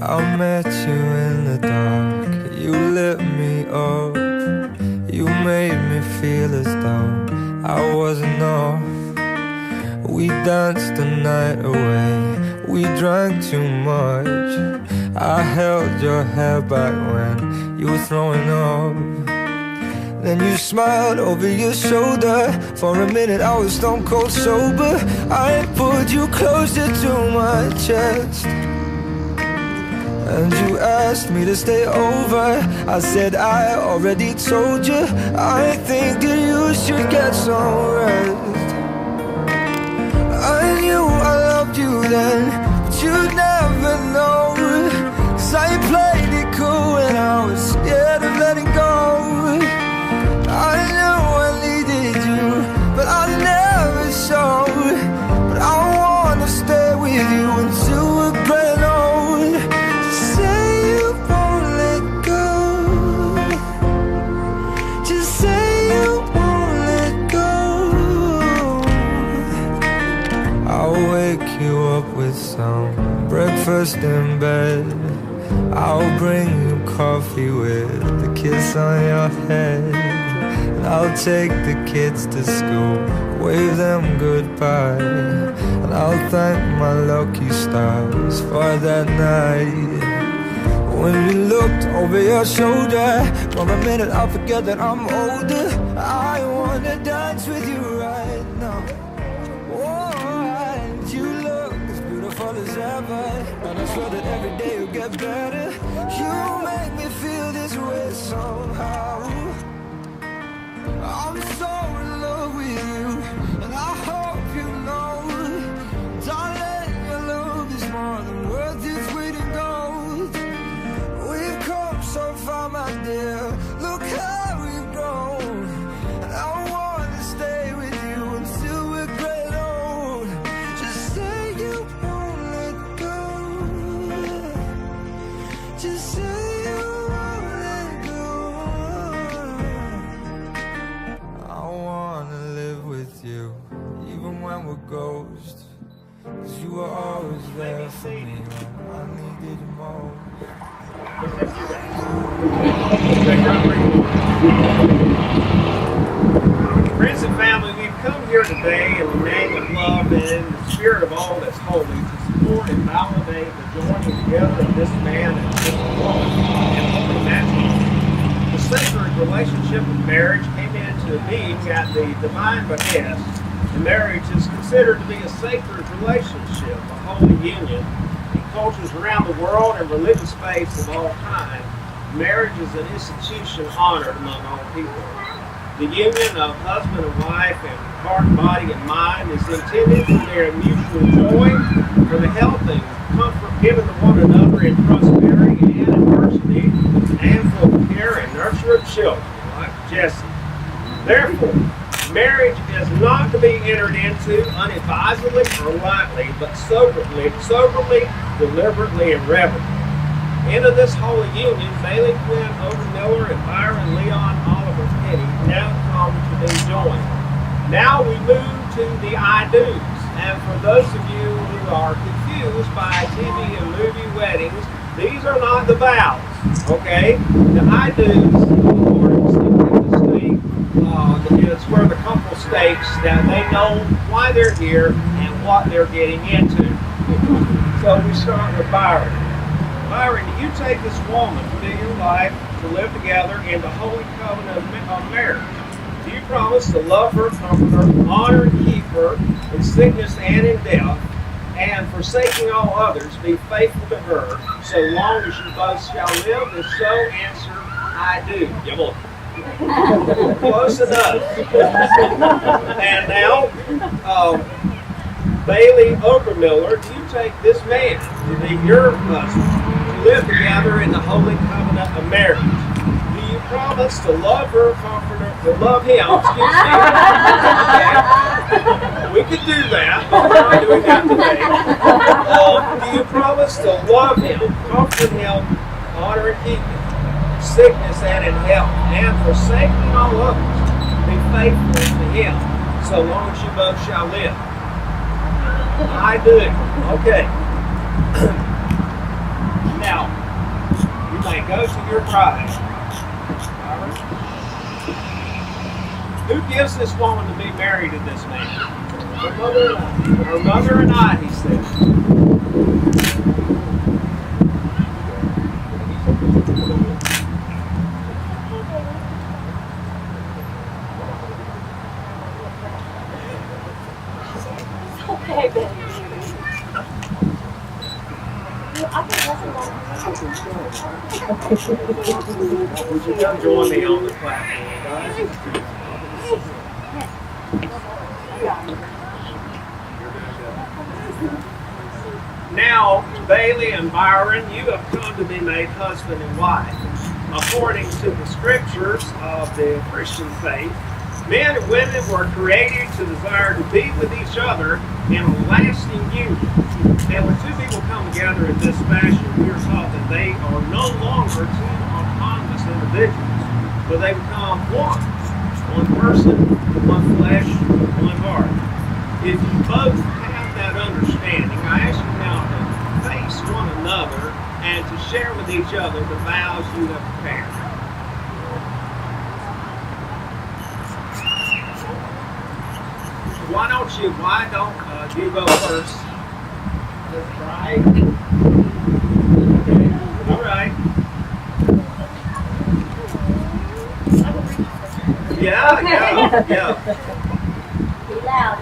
I met you in the dark, you lit me up. You made me feel as though I wasn't off. We danced the night away, we drank too much. I held your hair back when you were throwing up. Then you smiled over your shoulder. For a minute I was stone cold sober. I pulled you closer to my chest, and you asked me to stay over. I said I already told you, I think that you should get some rest. I knew I loved you then, but you'd never know. 'Cause I played it cool and I was scared of letting go. I knew I needed you, but I never showed. But I wanna stay with you until we're growing old. Just say you won't let go. Just say you won't let go. I'll wake you up with some breakfast in bed. I'll bring you coffee with a kiss on your head. And I'll take the kids to school, wave them goodbye. And I'll thank my lucky stars for that night when you looked over your shoulder. For a minute I forget that I'm older. I wanna dance with you right now. And you look as beautiful as ever, and I swear that every day you'll get better. You make me feel this way somehow. I'm so in love with you, and I hope you know, darling, your love is more than worth its weight in gold. We've come so far, my dear, look how we've grown. And I wanna stay with you until we're great old. Just say you won't let go. Just say you won't let go. I wanna live with you, even when we're ghosts. 'Cause you were always there for me when I needed you most. Friends and family, we've come here today in the name of love and in the spirit of all that's holy to support and validate the joining together of this man and this woman in holy matrimony. The sacred relationship of marriage came into being at the divine behest. The marriage is considered to be a sacred relationship, a holy union. In cultures around the world and religious faiths of all time, marriage is an institution honored among all people. The union of husband and wife and heart, body, and mind is intended for their mutual joy, for the health and comfort given to one another in prosperity and adversity, and for the care and nurture of children, like Jesse. Therefore, marriage is not to be entered into unadvisedly or lightly, but soberly, deliberately, and reverently. Into this holy union, Bailey, Quinn, Odin Miller, and Byron, Leon, Oliver, Penny now come to be joined. Now we move to the I do's. And for those of you who are confused by TV and movie weddings, these are not the vows, okay? The I do's is where the couple states that they know why they're here and what they're getting into. So we start with Byron. Byron, do you take this woman to be your life, to live together in the holy covenant of marriage? Do you promise to love her, comfort her, honor and keep her in sickness and in death, and forsaking all others, be faithful to her so long as you both shall live? If so, answer, I do. Close enough. And now, Bailey Obermiller, do you take this man to be your husband, to live together in the holy covenant of marriage? Do you promise to love her, comfort her, to love him, excuse me? Okay. We could do that, but we're not doing that today. Do you promise to love him, comfort him, honor and keep him, sickness and in health, and forsaking all others, be faithful to him, so long as you both shall live? I do. Okay. Now, you may go to your bride. Byron? Who gives this woman to be married to this man? Her mother and I. Her mother and I, he said. Okay, baby. Would you come join me on the platform, guys? Now, Bailey and Byron, you have come to be made husband and wife. According to the scriptures of the Christian faith, men and women were created to desire to be with each other in a lasting union. And when two people come together in this fashion, we are taught that they are no longer two autonomous individuals, but they become one. One person, one flesh, one heart. If you both have that understanding, I ask you now to face one another and to share with each other the vows you have prepared. Why don't you go first? Right. Okay. All right. Yeah. Be loud.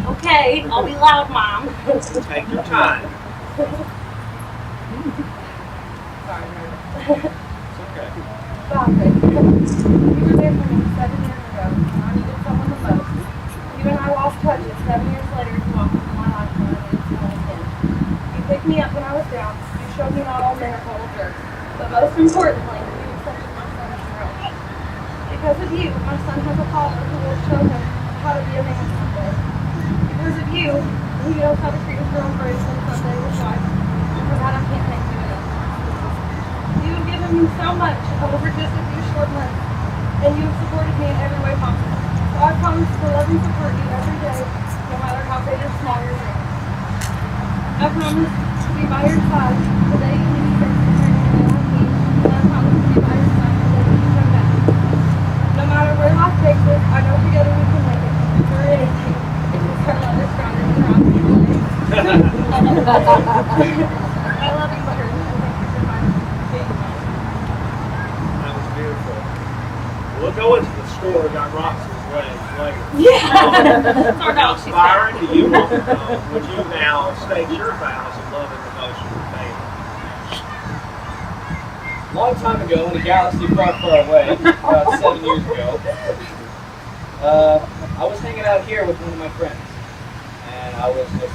Okay, I'll be loud, Mom. Take your time. Sorry. It's okay. Father, you were there for me 7 years ago when I needed someone the most. You and I lost touch, and 7 years later you walked into my life when I needed someone again. You picked me up when I was down. You showed me not all men are total jerks. But most importantly, you accepted my son as your own. Because of you, my son has a father who will show him how to be a man someday. Because of you, he knows how to treat his girl grace and someday his wife. And for that I can't thank you enough. You have given me so much over just a few short months, and you have supported me in every way possible. So I promise to love and support you every day, no matter how big or small your dream. I promise to be by your side the day you need me to turn your on me, and I promise to be by your side the day you come back. No matter where life takes us, I know together we can make it. Through anything. Because our love is stronger than our feelings. I love you, Byron. That was beautiful. We'll go into the story about Roxy's wedding later. Yeah. Sorry, dog. She's Byron, do you want would you now state your vows of love and devotion to Bailey? Long time ago, in a galaxy far, far away, about 7 years ago, I was hanging out here with one of my friends, and I was this,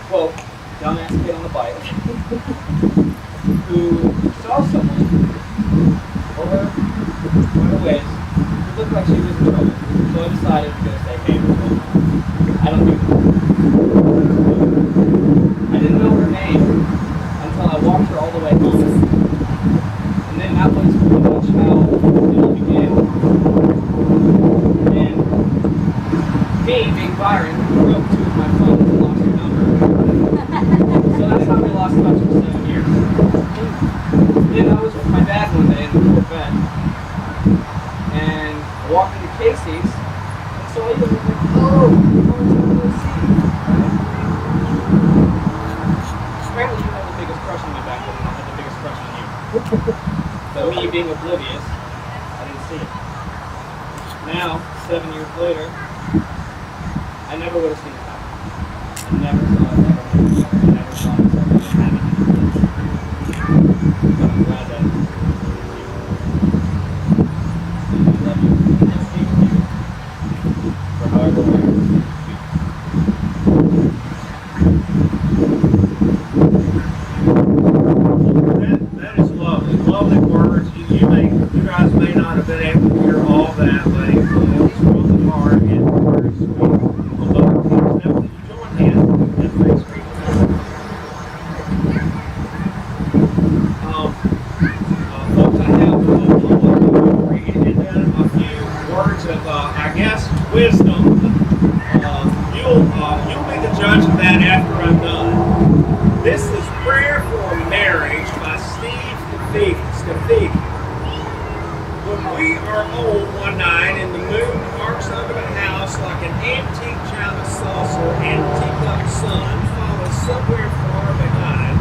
quote, dumbass kid on the bike, who saw someone over a ways who looked like she was in trouble. So I decided to go say, hey, what's going on? I don't do that. I didn't know her name until I walked her all the way home. And then that was pretty much how it all began. And me, being Byron, broke two of my phones and lost her number. So that's how we lost touch for 7 years. Then I was with my dad one day in the Corvette. And I walked into Casey's and saw you and was like, oh, apparently you had the biggest crush on me back then, and I had the biggest crush on you. But me being oblivious, I didn't see it. Now, 7 years later, I never would have seen it happen. I never saw it ever happen. I never saw it ever happen. But I'm glad that you. And I love you. And I hate you. For however long. That is lovely. Lovely words. You guys may not have been able to hear all that, but it was from the heart and very sweet. Although, now, you join hands and face me. Folks, I have a read and then a few words of, I guess, wisdom. You'll be the judge of that after I'm done. This is prayer for marriage We are old one night, and the moon arcs over the house like an antique china saucer, and the teacup sun follows somewhere far behind.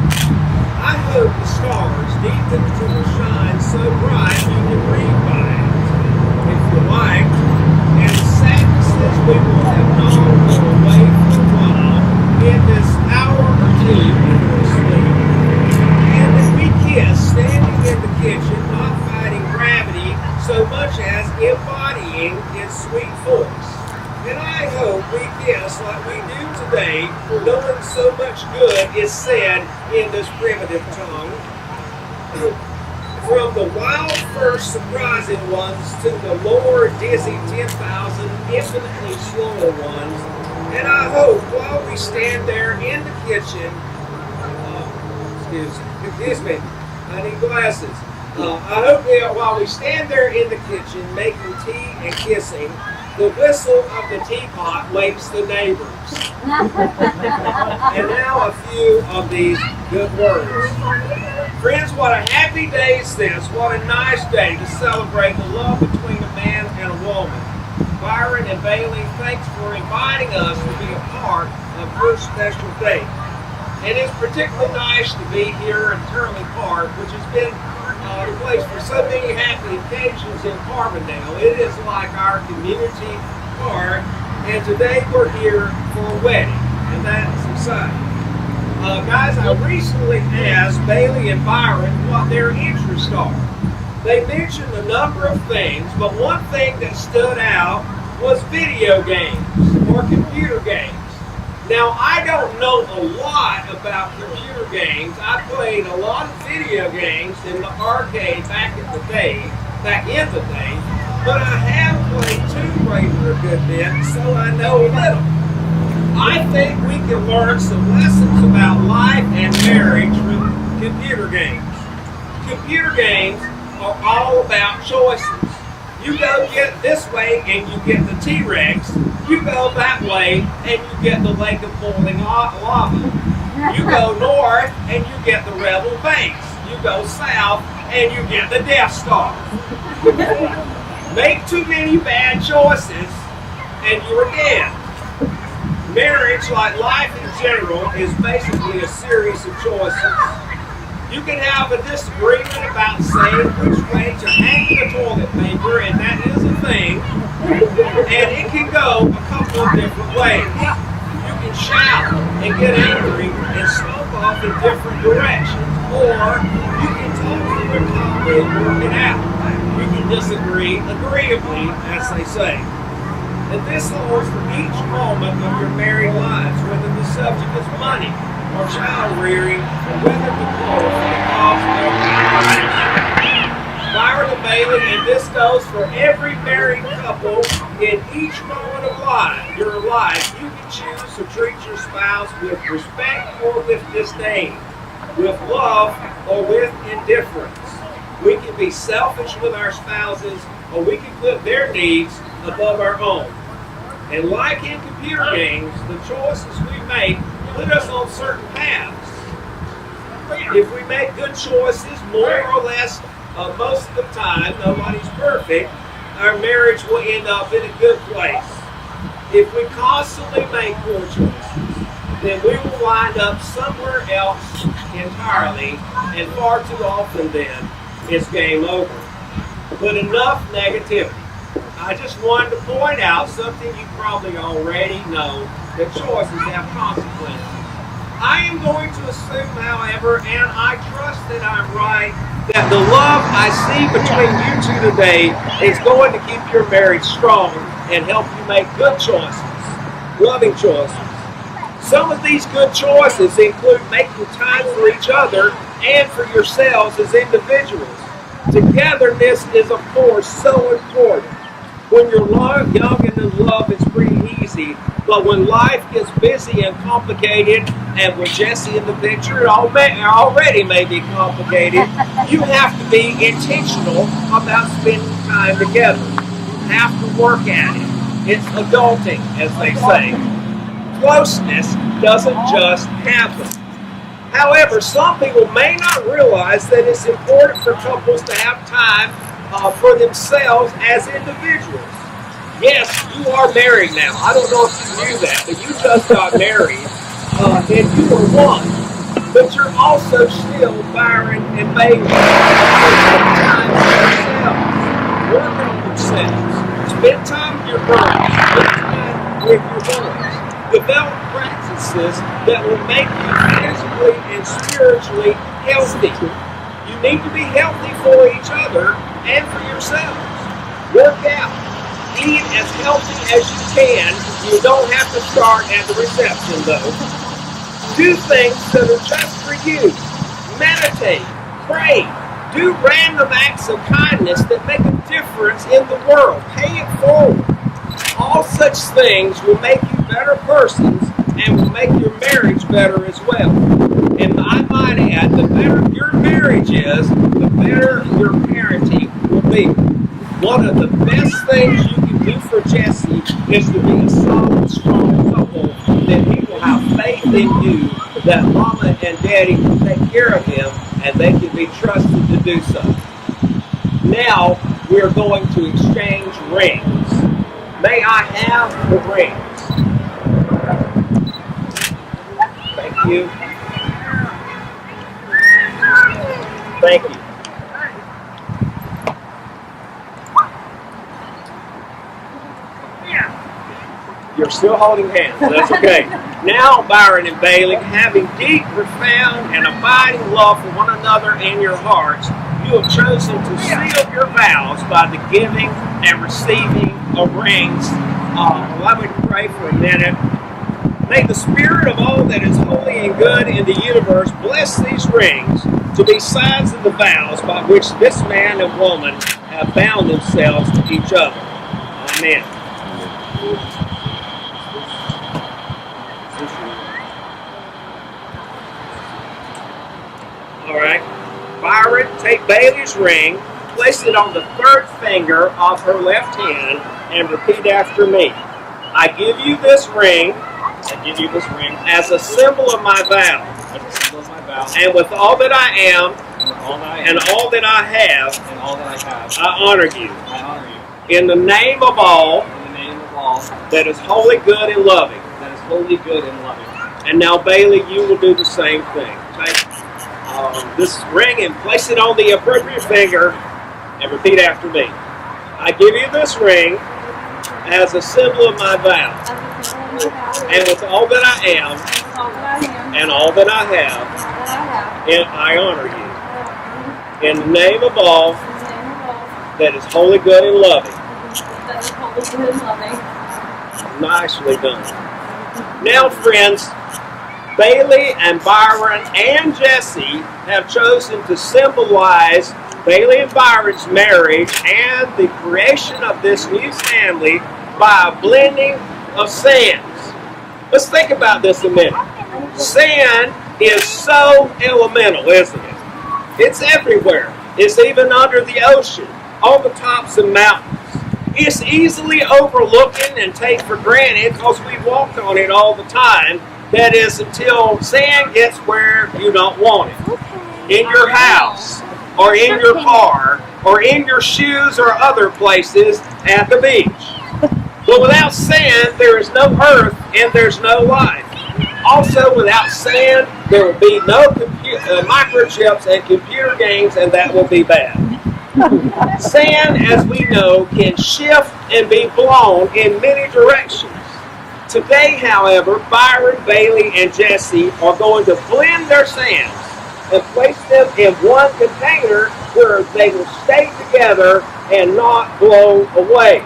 I hope the stars deep into the shine so bright you can read by it, if you like, and the sadnesses we will have known go away for a while in this hour or two before sleep. And that we kiss standing in the kitchen, not fighting gravity so much as embodying its sweet force. And I hope we kiss like we do today, knowing so much good is said in this primitive tongue. From the wild first surprising ones to the more dizzy 10,000 infinitely slower ones. And I hope while we stand there in the kitchen, excuse me, I need glasses. I hope that while we stand there in the kitchen making tea and kissing, the whistle of the teapot wakes the neighbors. And now a few of these good words. Friends, what a happy day is this. What a nice day to celebrate the love between a man and a woman. Byron and Bailey, thanks for inviting us to be a part of your special day. And it's particularly nice to be here in Turley Park, which has been the place for so many happy occasions in Carbondale. It is like our community park, and today we're here for a wedding, and that's exciting. Guys, I recently asked Bailey and Byron what their interests are. They mentioned a number of things, but one thing that stood out was video games or computer games. Now, I don't know a lot about computer games. I played a lot of video games in the arcade back in the day, but I have played Tomb Raider a good bit, so I know a little. I think we can learn some lessons about life and marriage from computer games. Computer games are all about choices. You go get this way and you get the T-Rex. You go that way and you get the lake of boiling lava. You go north and you get the rebel base. You go south and you get the Death Star. Make too many bad choices and you're dead. Marriage, like life in general, is basically a series of choices. You can have a disagreement about saying which way to hang the toilet paper, and that is a thing. And it can go a couple of different ways. You can shout and get angry and slope off in different directions, or you can talk to your calmly and work it out. You can disagree agreeably, as they say. And this holds for each moment of your married lives, whether the subject is money, or child rearing, or whether to close the cost of Byron and Bailey, and this goes for every married couple in each moment of your life. You can choose to treat your spouse with respect or with disdain, with love or with indifference. We can be selfish with our spouses, or we can put their needs above our own. And like in computer games, the choices we make put us on certain paths. If we make good choices, more or less, most of the time, nobody's perfect, our marriage will end up in a good place. If we constantly make poor choices, then we will wind up somewhere else entirely, and far too often then, it's game over. But enough negativity. I just wanted to point out something you probably already know, that choices have consequences. I am going to assume, however, and I trust that I'm right, that the love I see between you two today is going to keep your marriage strong and help you make good choices, loving choices. Some of these good choices include making time for each other and for yourselves as individuals. Togetherness is, of course, so important. When you're young and in love, it's pretty easy. But when life gets busy and complicated, and with Jesse in the picture, it already may be complicated, you have to be intentional about spending time together. You have to work at it. It's adulting, as they say. Closeness doesn't just happen. However, some people may not realize that it's important for couples to have time for themselves as individuals. Yes, you are married now. I don't know if you knew that, but you just got married, and you are one. But you're also still Byron and Bailey. Time for yourselves. Work on yourselves. Spend time with your girls. Spend time with your boys. Develop practices that will make you physically and spiritually healthy. You need to be healthy for each other and for yourselves. Work out. Eat as healthy as you can. You don't have to start at the reception, though. Do things that are just for you. Meditate. Pray. Do random acts of kindness that make a difference in the world. Pay it forward. All such things will make you better persons and will make your marriage better as well. And I might add, the better your marriage is, the better your parenting will be. One of the best things you can do for Jesse is to be a solid, strong couple that he will have faith in you, that mama and daddy will take care of him, and they can be trusted to do so. Now, we're going to exchange rings. May I have the rings? Thank you. Thank you. You're still holding hands. That's okay. Now, Byron and Bailey, having deep, profound, and abiding love for one another in your hearts, you have chosen to seal your vows by the giving and receiving of rings. Allow me to pray for a minute. May the spirit of all that is holy and good in the universe bless these rings to be signs of the vows by which this man and woman have bound themselves to each other. Amen. All right. Byron, take Bailey's ring, place it on the third finger of her left hand, and repeat after me. I give you this ring. I give you this ring as a symbol of my vow. As a symbol of my vow. And with all that I am, and all that I have, I honor you. I honor you. In the name of all. In the name of all. That is holy, good, and loving. That is holy, good, and loving. And now, Bailey, you will do the same thing. Take this ring and place it on the appropriate finger and repeat after me. I give you this ring as a symbol of my vow. And with all that I am and all that I have, and I honor you. In the name of all that is holy, good, and loving. Nicely done. Now, friends, Bailey and Byron and Jesse have chosen to symbolize Bailey and Byron's marriage and the creation of this new family by a blending of sands. Let's think about this a minute. Sand is so elemental, isn't it? It's everywhere. It's even under the ocean, on the tops of mountains. It's easily overlooked and taken for granted because we walk on it all the time. That is until sand gets where you don't want it. In your house, or in your car, or in your shoes, or other places at the beach. But without sand, there is no earth and there's no life. Also, without sand, there will be no microchips and computer games, and that will be bad. Sand, as we know, can shift and be blown in many directions. Today, however, Byron, Bailey, and Jesse are going to blend their sands and place them in one container where they will stay together and not blow away.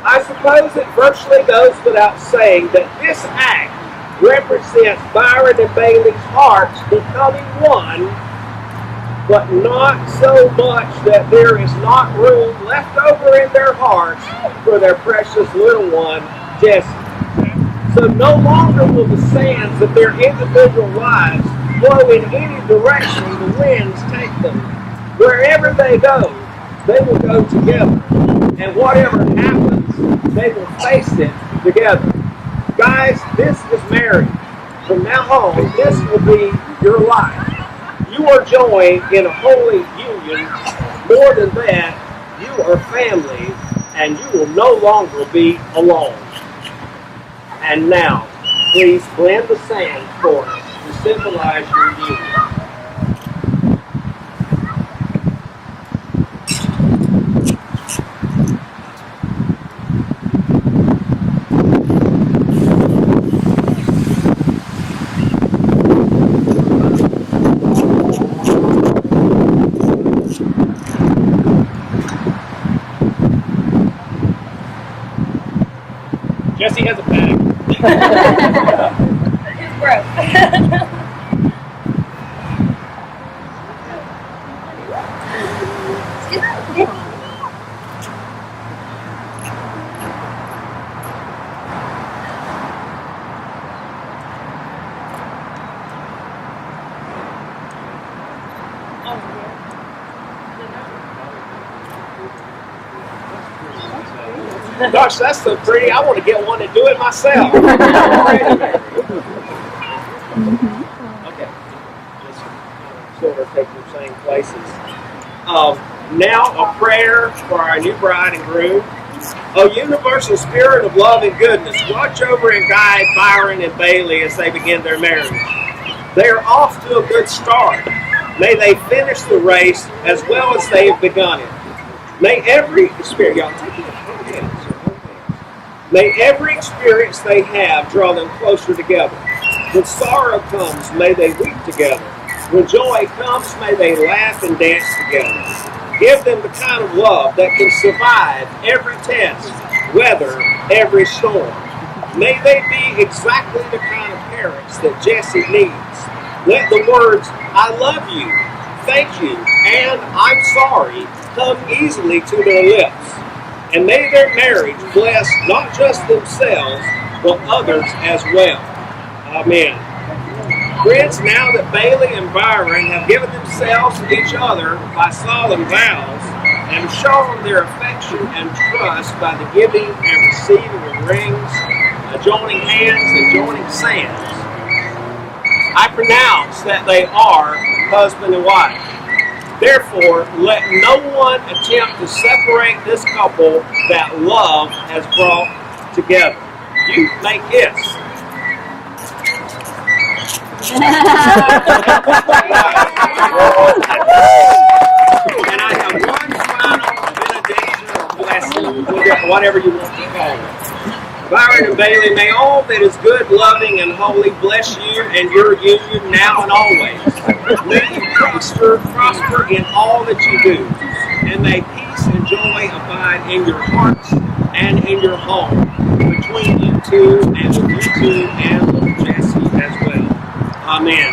I suppose it virtually goes without saying that this act represents Byron and Bailey's hearts becoming one, but not so much that there is not room left over in their hearts for their precious little one, Jesse. So no longer will the sands of their individual lives flow in any direction the winds take them. Wherever they go, they will go together. And whatever happens, they will face it together. Guys, this is marriage. From now on, this will be your life. You are joined in a holy union. More than that, her family, and you will no longer be alone. And now, please blend the sand for us to symbolize your union. Jesse has a bag. It's gross. Gosh, that's so pretty. I want to get one and do it myself. Okay. Just sort of take the same places. Now a prayer for our new bride and groom. O universal spirit of love and goodness, watch over and guide Byron and Bailey as they begin their marriage. They are off to a good start. May they finish the race as well as they have begun it. May every spirit, y'all take it. May every experience they have draw them closer together. When sorrow comes, may they weep together. When joy comes, may they laugh and dance together. Give them the kind of love that can survive every test, weather every storm. May they be exactly the kind of parents that Jesse needs. Let the words, I love you, thank you, and I'm sorry come easily to their lips. And may their marriage bless not just themselves, but others as well. Amen. Friends, now that Bailey and Byron have given themselves to each other by solemn vows and shown their affection and trust by the giving and receiving of rings, joining hands and joining sands, I pronounce that they are husband and wife. Therefore, let no one attempt to separate this couple that love has brought together. You may kiss. And I have one final benediction or blessing, whatever you want to call it. Byron and Bailey, may all that is good, loving, and holy bless you and your union now and always. May you prosper in all that you do, and may peace and joy abide in your hearts and in your home, between you two and with you two and little Jesse as well. Amen.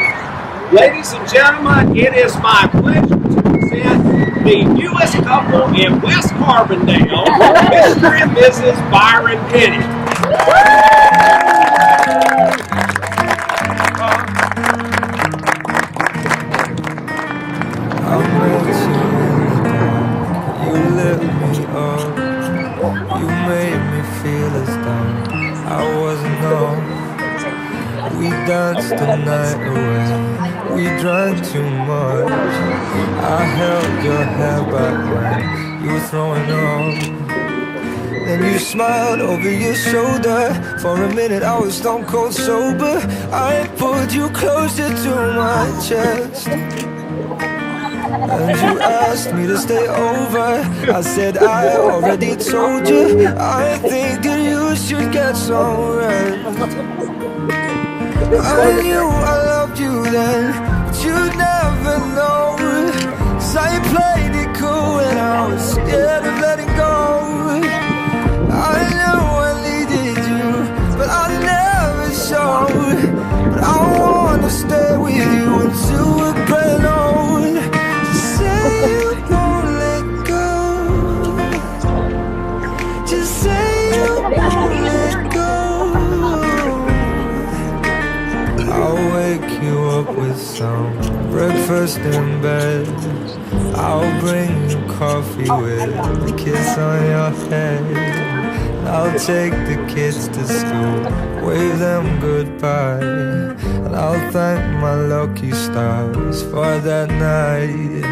Ladies and gentlemen, it is my pleasure to present the newest couple in West Carbondale, Mr. and Mrs. Byron Penny. You made me feel as though I wasn't home. We danced the night away, we drank too much. I held your hair back when you were throwing up. Then you smiled over your shoulder. For a minute I was stone cold sober. I pulled you closer to my chest, and you asked me to stay over. I said I already told you, I think that you should get some rest. I knew I loved you then, but you'd never know. 'Cause I played it cool and I was scared of letting go. I knew I needed you, but I never showed. But I wanna stay with you until we're grown old. Say you won't let go. Just say you won't let go. I'll wake you up with some breakfast in bed. I'll bring you coffee with a kiss on your head. I'll take the kids to school, wave them goodbye, and I'll thank my lucky stars for that night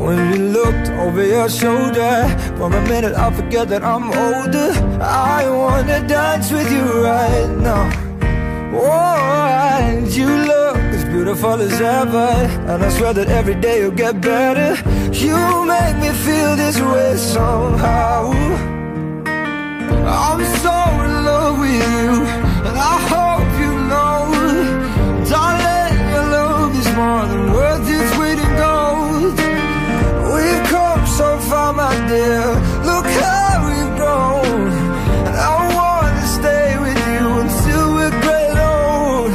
when you looked over your shoulder. For a minute I forget that I'm older. I wanna dance with you right now. Oh, and you look as beautiful as ever, and I swear that every day you'll get better. You make me feel this way somehow. I'm so in love with you, and I hope you know, darling, your love is more than worth its weight in gold. We've come so far, my dear, look how we've grown. And I wanna stay with you until we're great old.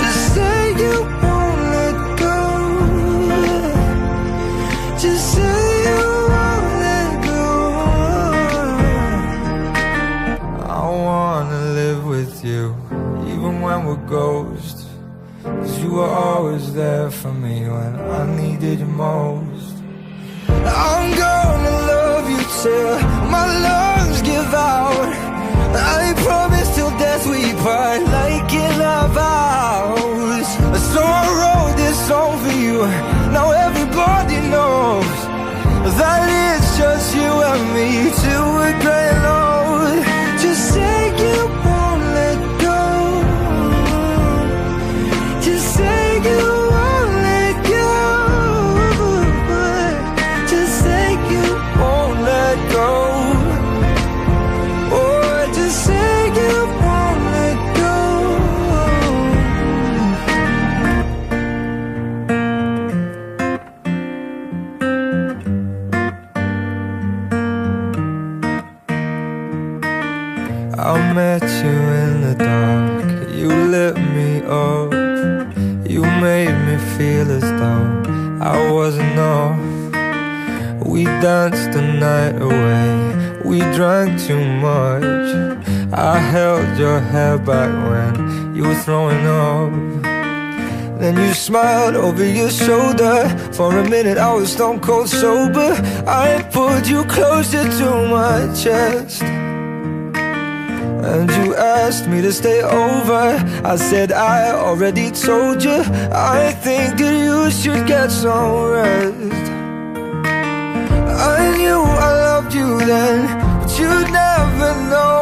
Just say you won't let go. Just say you won't let go. I wanna live with you, even when we're ghosts. 'Cause you were always there for me when I needed you most. I'm gonna love you till my lungs give out. I promise till death we part, like in our vows. So I wrote this song for you, now everybody knows that it's just you and me till we're grey old. Just say you won't let go. Just say you won't let go. Just say you won't let go. Oh, just say you won't let go. I met you in the dark, you lit me up. You made me feel as though I wasn't off. We danced the night away, we drank too much. I held your hair back when you were throwing up. Then you smiled over your shoulder. For a minute I was stone cold sober. I pulled you closer to my chest, and you asked me to stay over. I said I already told you, I think that you should get some rest. I knew I loved you then, but you'd never know.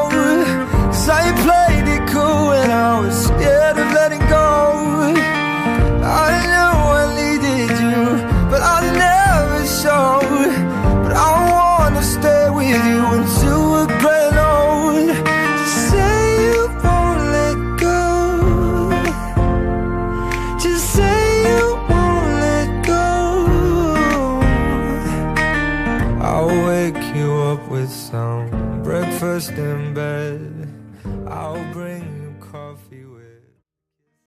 'Cause I played it cool and I was scared of letting go. I knew I needed you, but I never showed. But I wanna stay with you until we're grown old. Just say you won't let go. Just say you won't let go. I'll wake you up with some breakfast in bed. I'll bring you coffee with